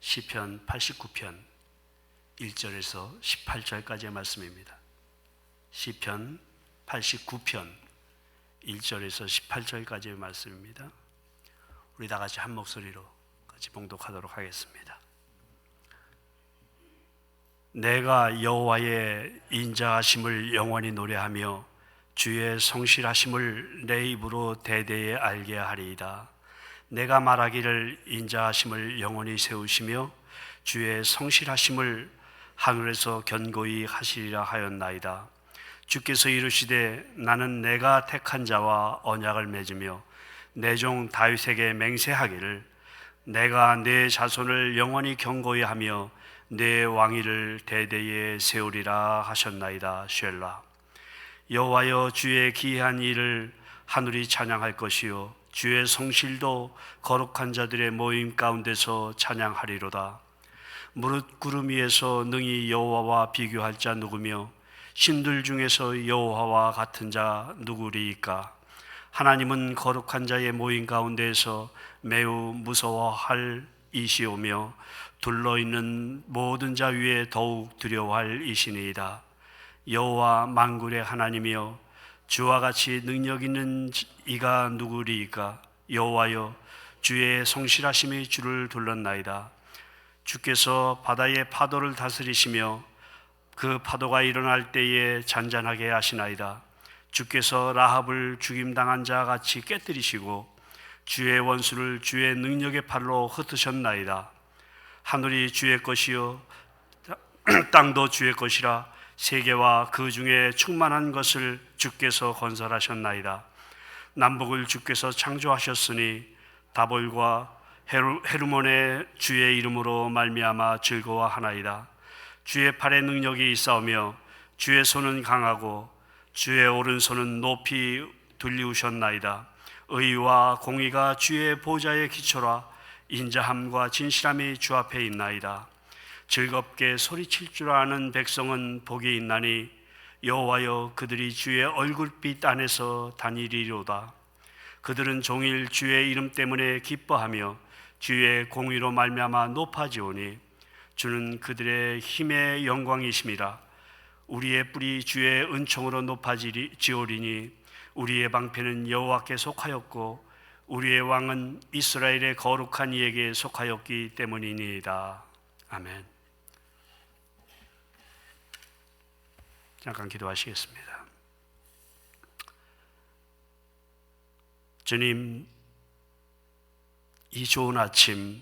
시편 89편 1절에서 18절까지의 말씀입니다. 시편 89편 1절에서 18절까지의 말씀입니다. 우리 다 같이 한 목소리로 같이 봉독하도록 하겠습니다. 내가 여호와의 인자하심을 영원히 노래하며 주의 성실하심을 내 입으로 대대에 알게 하리이다. 내가 말하기를 인자하심을 영원히 세우시며 주의 성실하심을 하늘에서 견고히 하시리라 하였나이다. 주께서 이르시되 나는 내가 택한 자와 언약을 맺으며 내 종 다윗에게 맹세하기를 내가 내 자손을 영원히 견고히 하며 내 왕위를 대대에 세우리라 하셨나이다. 쉘라. 여호와여, 주의 기이한 일을 하늘이 찬양할 것이요 주의 성실도 거룩한 자들의 모임 가운데서 찬양하리로다. 무릇 구름 위에서 능히 여호와와 비교할 자 누구며 신들 중에서 여호와와 같은 자 누구리이까? 하나님은 거룩한 자의 모임 가운데에서 매우 무서워할 이시오며 둘러있는 모든 자 위에 더욱 두려워할 이시니이다. 여호와 만군의 하나님이여, 주와 같이 능력 있는 이가 누구리이까? 여호와여, 주의 성실하심이 주를 둘렀나이다. 주께서 바다의 파도를 다스리시며 그 파도가 일어날 때에 잔잔하게 하시나이다. 주께서 라합을 죽임당한 자 같이 깨뜨리시고 주의 원수를 주의 능력의 팔로 흩으셨나이다. 하늘이 주의 것이요 땅도 주의 것이라. 세계와 그 중에 충만한 것을 주께서 건설하셨나이다. 남북을 주께서 창조하셨으니 다볼과 헤르몬의 주의 이름으로 말미암아 즐거워하나이다. 주의 팔에 능력이 있사오며 주의 손은 강하고 주의 오른손은 높이 들리우셨나이다. 의와 공의가 주의 보좌의 기초라. 인자함과 진실함이 주 앞에 있나이다. 즐겁게 소리칠 줄 아는 백성은 복이 있나니 여호와여, 그들이 주의 얼굴빛 안에서 다니리로다. 그들은 종일 주의 이름 때문에 기뻐하며 주의 공의로 말미암아 높아지오니 주는 그들의 힘의 영광이심이라. 우리의 뿔이 주의 은총으로 높아지오리니 우리의 방패는 여호와께 속하였고 우리의 왕은 이스라엘의 거룩한 이에게 속하였기 때문이니이다. 아멘. 잠깐 기도하시겠습니다. 주님, 이 좋은 아침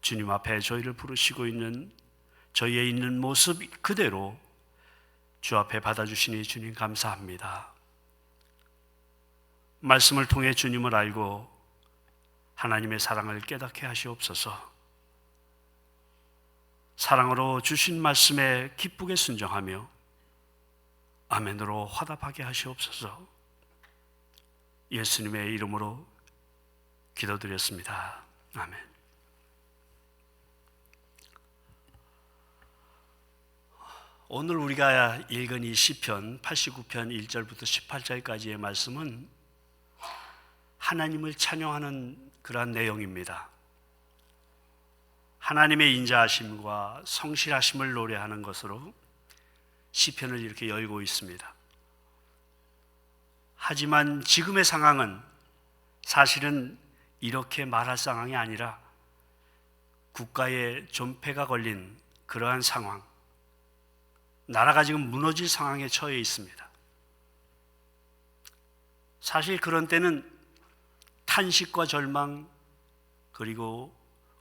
주님 앞에 저희를 부르시고 있는 저희의 있는 모습 그대로 주 앞에 받아주시니 주님 감사합니다. 말씀을 통해 주님을 알고 하나님의 사랑을 깨닫게 하시옵소서. 사랑으로 주신 말씀에 기쁘게 순종하며 아멘으로 화답하게 하시옵소서. 예수님의 이름으로 기도드렸습니다. 아멘. 오늘 우리가 읽은 이 시편 89편 1절부터 18절까지의 말씀은 하나님을 찬양하는 그러한 내용입니다. 하나님의 인자하심과 성실하심을 노래하는 것으로 시편을 이렇게 열고 있습니다. 하지만 지금의 상황은 사실은 이렇게 말할 상황이 아니라 국가의 존폐가 걸린 그러한 상황, 나라가 지금 무너질 상황에 처해 있습니다. 사실 그런 때는 탄식과 절망 그리고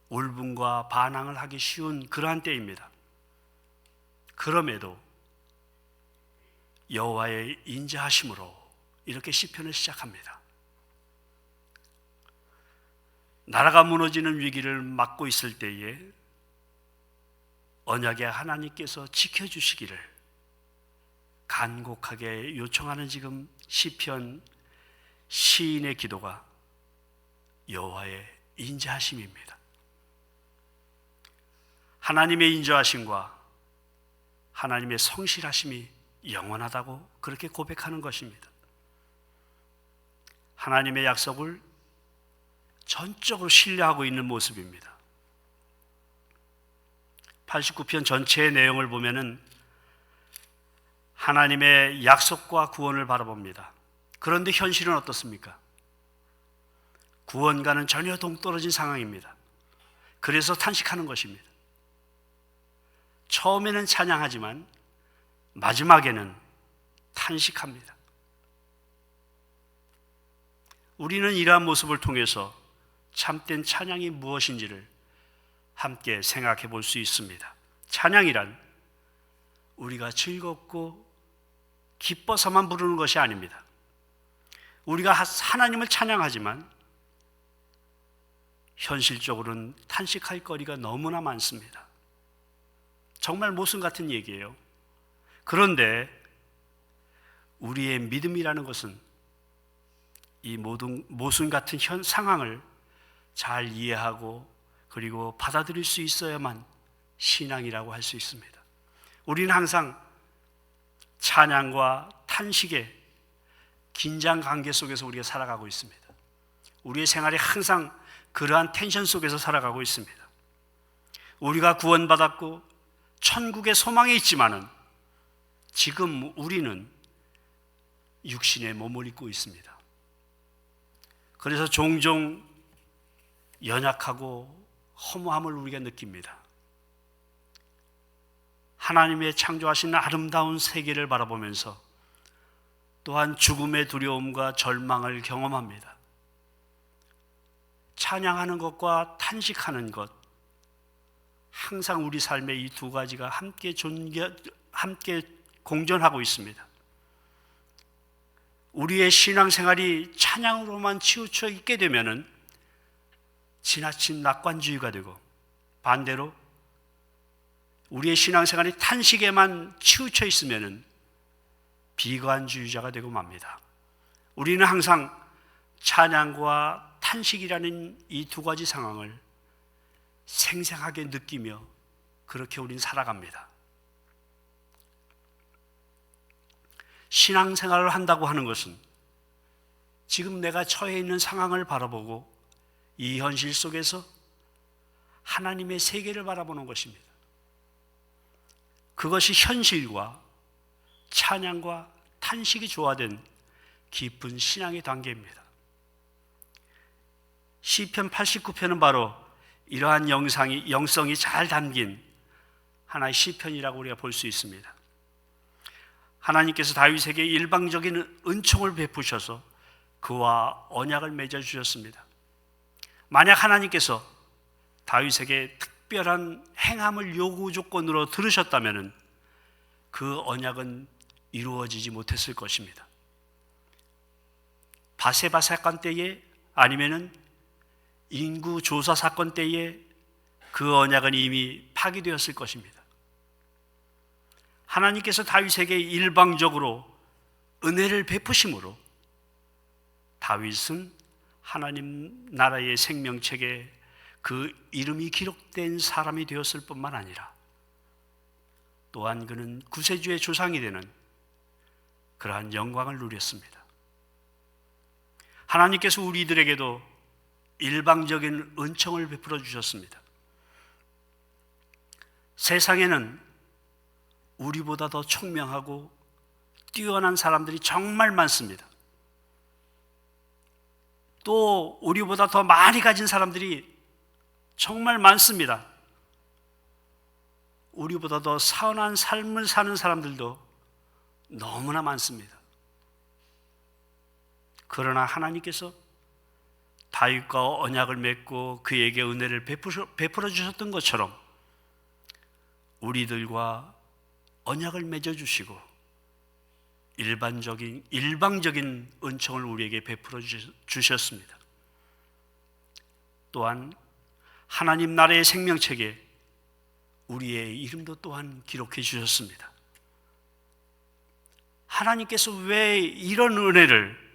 울분과 반항을 하기 쉬운 그러한 때입니다. 그럼에도 여호와의 인자하심으로 이렇게 시편을 시작합니다. 나라가 무너지는 위기를 맞고 있을 때에 언약의 하나님께서 지켜주시기를 간곡하게 요청하는 지금 시편 시인의 기도가 여호와의 인자하심입니다. 하나님의 인자하심과 하나님의 성실하심이 영원하다고 그렇게 고백하는 것입니다. 하나님의 약속을 전적으로 신뢰하고 있는 모습입니다. 89편 전체의 내용을 보면은 하나님의 약속과 구원을 바라봅니다. 그런데 현실은 어떻습니까? 구원과는 전혀 동떨어진 상황입니다. 그래서 탄식하는 것입니다. 처음에는 찬양하지만 마지막에는 탄식합니다. 우리는 이러한 모습을 통해서 참된 찬양이 무엇인지를 함께 생각해 볼 수 있습니다. 찬양이란 우리가 즐겁고 기뻐서만 부르는 것이 아닙니다. 우리가 하나님을 찬양하지만 현실적으로는 탄식할 거리가 너무나 많습니다. 정말 모순 같은 얘기예요. 그런데 우리의 믿음이라는 것은 이 모든 모순 같은 상황을 잘 이해하고 그리고 받아들일 수 있어야만 신앙이라고 할 수 있습니다. 우리는 항상 찬양과 탄식의 긴장 관계 속에서 우리가 살아가고 있습니다. 우리의 생활이 항상 그러한 텐션 속에서 살아가고 있습니다. 우리가 구원받았고 천국의 소망이 있지만은 지금 우리는 육신의 몸을 입고 있습니다. 그래서 종종 연약하고 허무함을 우리가 느낍니다. 하나님의 창조하신 아름다운 세계를 바라보면서 또한 죽음의 두려움과 절망을 경험합니다. 찬양하는 것과 탄식하는 것, 항상 우리 삶의 이 두 가지가 함께 공존하고 있습니다. 우리의 신앙생활이 찬양으로만 치우쳐 있게 되면은 지나친 낙관주의가 되고, 반대로 우리의 신앙생활이 탄식에만 치우쳐 있으면 비관주의자가 되고 맙니다. 우리는 항상 찬양과 탄식이라는 이 두 가지 상황을 생생하게 느끼며 그렇게 우리는 살아갑니다. 신앙생활을 한다고 하는 것은 지금 내가 처해 있는 상황을 바라보고 이 현실 속에서 하나님의 세계를 바라보는 것입니다. 그것이 현실과 찬양과 탄식이 조화된 깊은 신앙의 단계입니다. 시편 89편은 바로 이러한 영성이 잘 담긴 하나의 시편이라고 우리가 볼 수 있습니다. 하나님께서 다윗에게 일방적인 은총을 베푸셔서 그와 언약을 맺어주셨습니다. 만약 하나님께서 다윗에게 특별한 행함을 요구 조건으로 들으셨다면 그 언약은 이루어지지 못했을 것입니다. 바세바 사건 때에, 아니면은 인구 조사 사건 때에 그 언약은 이미 파기되었을 것입니다. 하나님께서 다윗에게 일방적으로 은혜를 베푸심으로 다윗은 하나님 나라의 생명책에 그 이름이 기록된 사람이 되었을 뿐만 아니라 또한 그는 구세주의 조상이 되는 그러한 영광을 누렸습니다. 하나님께서 우리들에게도 일방적인 은총을 베풀어 주셨습니다. 세상에는 우리보다 더 총명하고 뛰어난 사람들이 정말 많습니다. 또 우리보다 더 많이 가진 사람들이 정말 많습니다. 우리보다 더 선한 삶을 사는 사람들도 너무나 많습니다. 그러나 하나님께서 다윗과 언약을 맺고 그에게 은혜를 베풀어 주셨던 것처럼 우리들과 언약을 맺어주시고 일방적인 은총을 우리에게 베풀어 주셨습니다. 또한 하나님 나라의 생명책에 우리의 이름도 또한 기록해 주셨습니다. 하나님께서 왜 이런 은혜를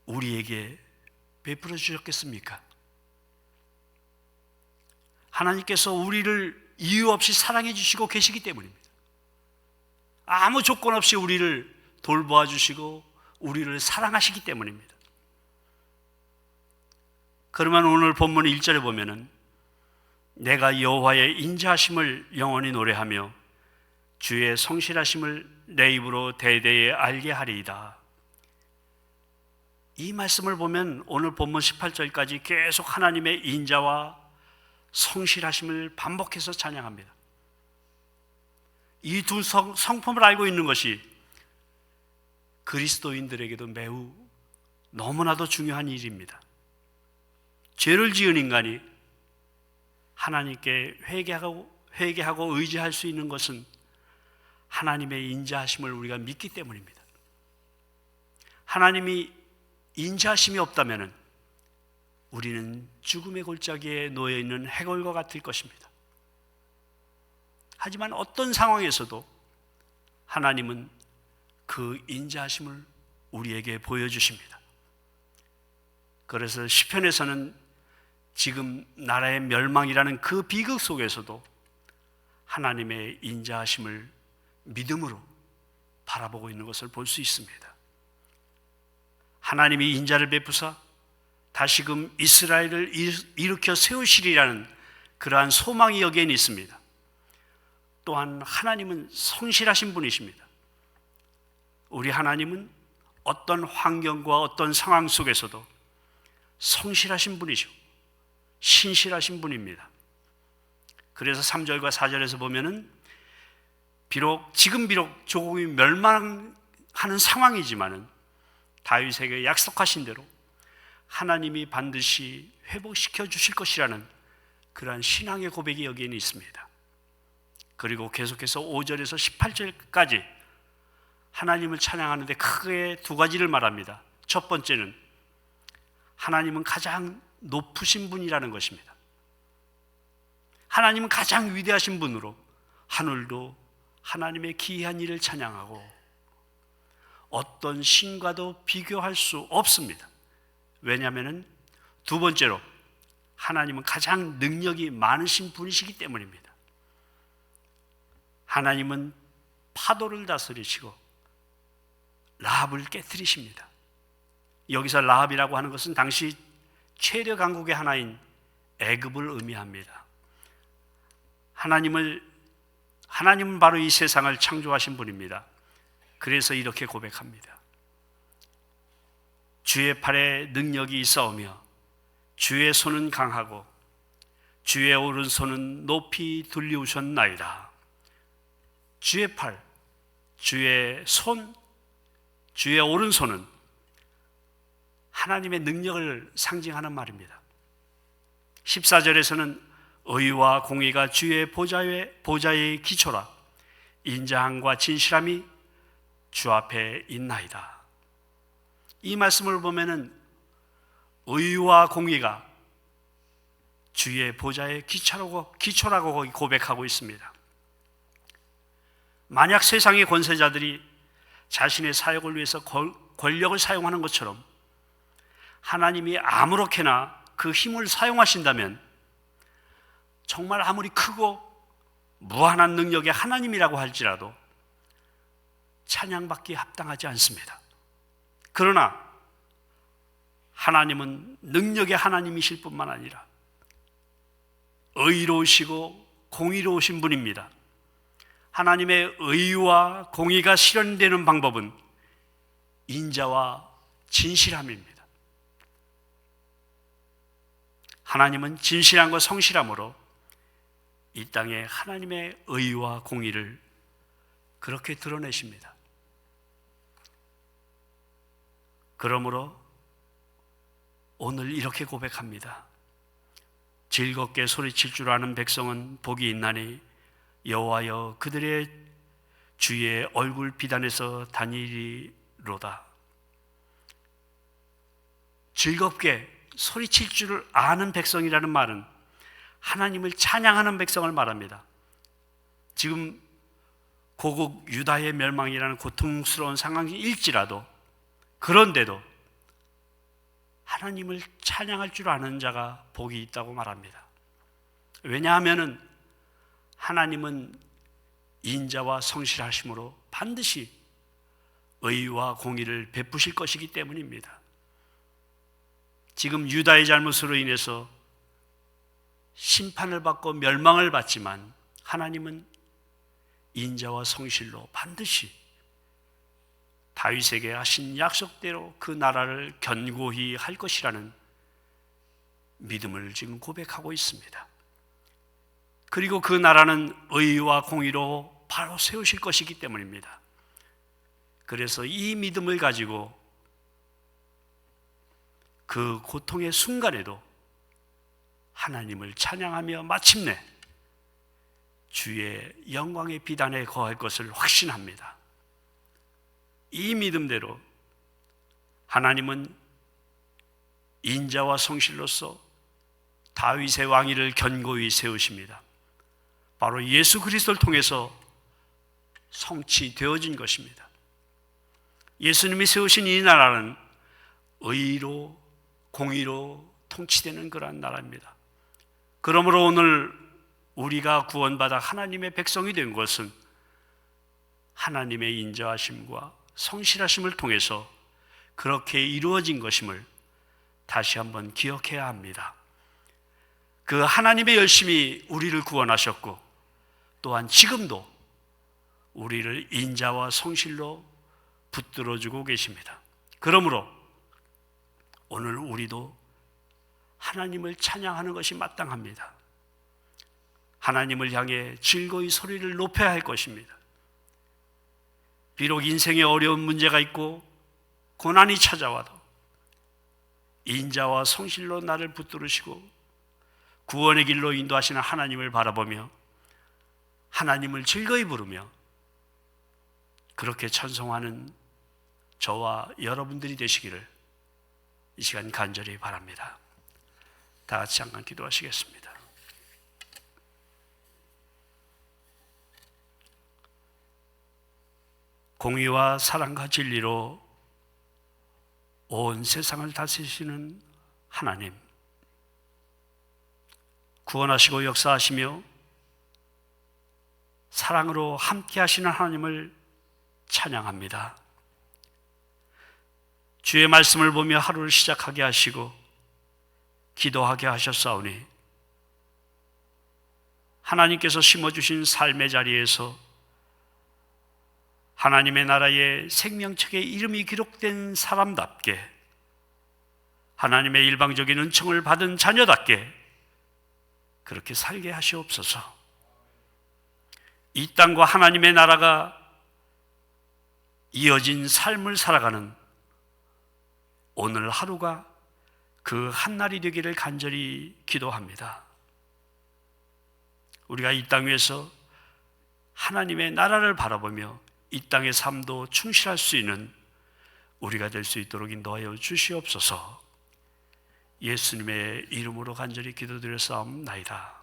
우리에게 베풀어 주셨겠습니까? 하나님께서 우리를 이유 없이 사랑해 주시고 계시기 때문입니다. 아무 조건 없이 우리를 돌보아 주시고 우리를 사랑하시기 때문입니다. 그러면 오늘 본문 1절에 보면은 내가 여호와의 인자하심을 영원히 노래하며 주의 성실하심을 내 입으로 대대에 알게 하리이다. 이 말씀을 보면 오늘 본문 18절까지 계속 하나님의 인자와 성실하심을 반복해서 찬양합니다. 이 두 성품을 알고 있는 것이 그리스도인들에게도 매우 너무나도 중요한 일입니다. 죄를 지은 인간이 하나님께 회개하고 의지할 수 있는 것은 하나님의 인자하심을 우리가 믿기 때문입니다. 하나님이 인자하심이 없다면 우리는 죽음의 골짜기에 놓여 있는 해골과 같을 것입니다. 하지만 어떤 상황에서도 하나님은 그 인자하심을 우리에게 보여주십니다. 그래서 시편에서는 지금 나라의 멸망이라는 그 비극 속에서도 하나님의 인자하심을 믿음으로 바라보고 있는 것을 볼 수 있습니다. 하나님이 인자를 베푸사 다시금 이스라엘을 일으켜 세우시리라는 그러한 소망이 여기에 있습니다. 또한 하나님은 성실하신 분이십니다. 우리 하나님은 어떤 환경과 어떤 상황 속에서도 성실하신 분이죠. 신실하신 분입니다. 그래서 3절과 4절에서 보면은 지금 비록 조국이 멸망하는 상황이지만은 다윗에게 약속하신 대로 하나님이 반드시 회복시켜 주실 것이라는 그러한 신앙의 고백이 여기에 있습니다. 그리고 계속해서 5절에서 18절까지 하나님을 찬양하는데 크게 두 가지를 말합니다. 첫 번째는 하나님은 가장 높으신 분이라는 것입니다. 하나님은 가장 위대하신 분으로 하늘도 하나님의 기이한 일을 찬양하고 어떤 신과도 비교할 수 없습니다. 왜냐하면 두 번째로 하나님은 가장 능력이 많으신 분이시기 때문입니다. 하나님은 파도를 다스리시고 라합을 깨뜨리십니다. 여기서 라합이라고 하는 것은 당시 최대 강국의 하나인 애굽을 의미합니다. 하나님은 바로 이 세상을 창조하신 분입니다. 그래서 이렇게 고백합니다. 주의 팔에 능력이 있사오며 주의 손은 강하고 주의 오른손은 높이 들리우셨나이다. 주의 팔, 주의 손, 주의 오른손은 하나님의 능력을 상징하는 말입니다. 14절에서는 의와 공의가 주의 보좌의 기초라 인자함과 진실함이 주 앞에 있나이다. 이 말씀을 보면은 의와 공의가 주의 보좌의 기초라고 거기 고백하고 있습니다. 만약 세상의 권세자들이 자신의 사역을 위해서 권력을 사용하는 것처럼 하나님이 아무렇게나 그 힘을 사용하신다면 정말 아무리 크고 무한한 능력의 하나님이라고 할지라도 찬양받기에 합당하지 않습니다. 그러나 하나님은 능력의 하나님이실 뿐만 아니라 의로우시고 공의로우신 분입니다. 하나님의 의와 공의가 실현되는 방법은 인자와 진실함입니다. 하나님은 진실함과 성실함으로 이 땅에 하나님의 의와 공의를 그렇게 드러내십니다. 그러므로 오늘 이렇게 고백합니다. 즐겁게 소리칠 줄 아는 백성은 복이 있나니 여호와여 그들의 주의 얼굴 비단에서 다니리로다. 즐겁게 소리칠 줄 아는 백성이라는 말은 하나님을 찬양하는 백성을 말합니다. 지금 고국 유다의 멸망이라는 고통스러운 상황일지라도 그런데도 하나님을 찬양할 줄 아는 자가 복이 있다고 말합니다. 왜냐하면 하나님은 인자와 성실하심으로 반드시 의와 공의를 베푸실 것이기 때문입니다. 지금 유다의 잘못으로 인해서 심판을 받고 멸망을 받지만 하나님은 인자와 성실로 반드시 다윗에게 하신 약속대로 그 나라를 견고히 할 것이라는 믿음을 지금 고백하고 있습니다. 그리고 그 나라는 의와 공의로 바로 세우실 것이기 때문입니다. 그래서 이 믿음을 가지고 그 고통의 순간에도 하나님을 찬양하며 마침내 주의 영광의 비단에 거할 것을 확신합니다. 이 믿음대로 하나님은 인자와 성실로서 다윗의 왕위를 견고히 세우십니다. 바로 예수 그리스도를 통해서 성취되어진 것입니다. 예수님이 세우신 이 나라는 의로 공의로 통치되는 그러한 나라입니다. 그러므로 오늘 우리가 구원받아 하나님의 백성이 된 것은 하나님의 인자하심과 성실하심을 통해서 그렇게 이루어진 것임을 다시 한번 기억해야 합니다. 그 하나님의 열심이 우리를 구원하셨고 또한 지금도 우리를 인자와 성실로 붙들어주고 계십니다. 그러므로 오늘 우리도 하나님을 찬양하는 것이 마땅합니다. 하나님을 향해 즐거이 소리를 높여야 할 것입니다. 비록 인생에 어려운 문제가 있고 고난이 찾아와도 인자와 성실로 나를 붙들으시고 구원의 길로 인도하시는 하나님을 바라보며 하나님을 즐거이 부르며 그렇게 찬송하는 저와 여러분들이 되시기를 이 시간 간절히 바랍니다. 다 같이 잠깐 기도하시겠습니다. 공의와 사랑과 진리로 온 세상을 다스리시는 하나님, 구원하시고 역사하시며 사랑으로 함께 하시는 하나님을 찬양합니다. 주의 말씀을 보며 하루를 시작하게 하시고 기도하게 하셨사오니 하나님께서 심어주신 삶의 자리에서 하나님의 나라의 생명책에 이름이 기록된 사람답게, 하나님의 일방적인 은총을 받은 자녀답게 그렇게 살게 하시옵소서. 이 땅과 하나님의 나라가 이어진 삶을 살아가는 오늘 하루가 그 한날이 되기를 간절히 기도합니다. 우리가 이 땅 위에서 하나님의 나라를 바라보며 이 땅의 삶도 충실할 수 있는 우리가 될 수 있도록 인도하여 주시옵소서. 예수님의 이름으로 간절히 기도드렸사옵나이다.